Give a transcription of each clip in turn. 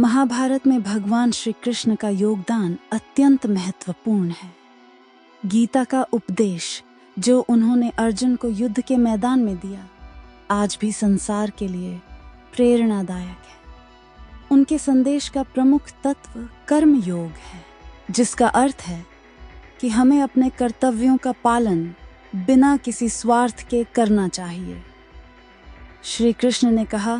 महाभारत में भगवान श्री कृष्ण का योगदान अत्यंत महत्वपूर्ण है। गीता का उपदेश जो उन्होंने अर्जुन को युद्ध के मैदान में दिया, आज भी संसार के लिए प्रेरणादायक है। उनके संदेश का प्रमुख तत्व कर्म योग है, जिसका अर्थ है कि हमें अपने कर्तव्यों का पालन बिना किसी स्वार्थ के करना चाहिए। श्री कृष्ण ने कहा,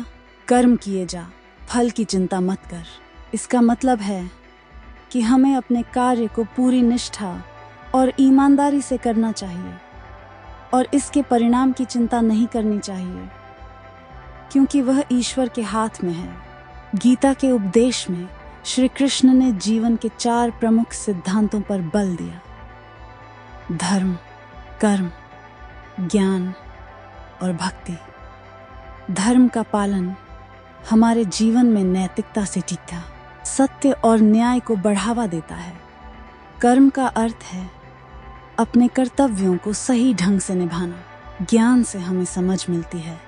कर्म किए जा, फल की चिंता मत कर। इसका मतलब है कि हमें अपने कार्य को पूरी निष्ठा और ईमानदारी से करना चाहिए और इसके परिणाम की चिंता नहीं करनी चाहिए, क्योंकि वह ईश्वर के हाथ में है। गीता के उपदेश में श्री कृष्ण ने जीवन के 4 प्रमुख सिद्धांतों पर बल दिया: धर्म, कर्म, ज्ञान और भक्ति। धर्म का पालन हमारे जीवन में नैतिकता से टीका, सत्य और न्याय को बढ़ावा देता है। कर्म का अर्थ है अपने कर्तव्यों को सही ढंग से निभाना। ज्ञान से हमें समझ मिलती है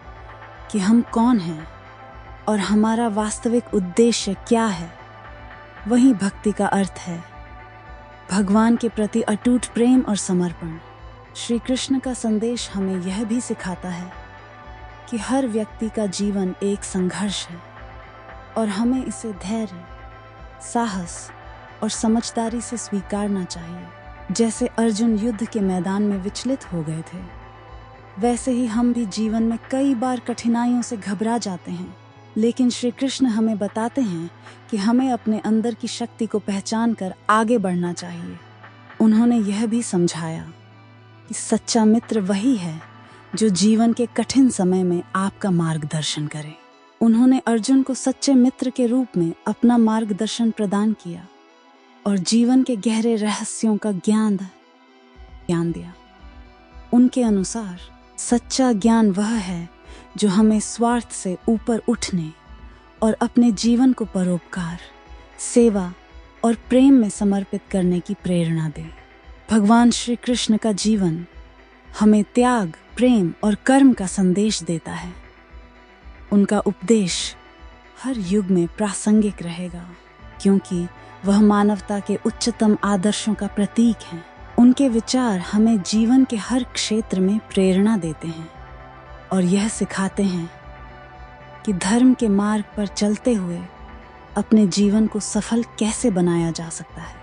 कि हम कौन हैं और हमारा वास्तविक उद्देश्य क्या है। वहीं भक्ति का अर्थ है भगवान के प्रति अटूट प्रेम और समर्पण। श्री कृष्ण का संदेश हमें यह भी सिखाता है कि हर व्यक्ति का जीवन एक संघर्ष है और हमें इसे धैर्य, साहस और समझदारी से स्वीकारना चाहिए। जैसे अर्जुन युद्ध के मैदान में विचलित हो गए थे, वैसे ही हम भी जीवन में कई बार कठिनाइयों से घबरा जाते हैं, लेकिन श्री कृष्ण हमें बताते हैं कि हमें अपने अंदर की शक्ति को पहचान कर आगे बढ़ना चाहिए। उन्होंने यह भी समझाया कि सच्चा मित्र वही है जो जीवन के कठिन समय में आपका मार्गदर्शन करे। उन्होंने अर्जुन को सच्चे मित्र के रूप में अपना मार्गदर्शन प्रदान किया और जीवन के गहरे रहस्यों का ज्ञान दिया। उनके अनुसार सच्चा ज्ञान वह है जो हमें स्वार्थ से ऊपर उठने और अपने जीवन को परोपकार, सेवा और प्रेम में समर्पित करने की प्रेरणा दे। भगवान श्री कृष्ण का जीवन हमें त्याग, प्रेम और कर्म का संदेश देता है। उनका उपदेश हर युग में प्रासंगिक रहेगा, क्योंकि वह मानवता के उच्चतम आदर्शों का प्रतीक हैं। उनके विचार हमें जीवन के हर क्षेत्र में प्रेरणा देते हैं और यह सिखाते हैं कि धर्म के मार्ग पर चलते हुए अपने जीवन को सफल कैसे बनाया जा सकता है।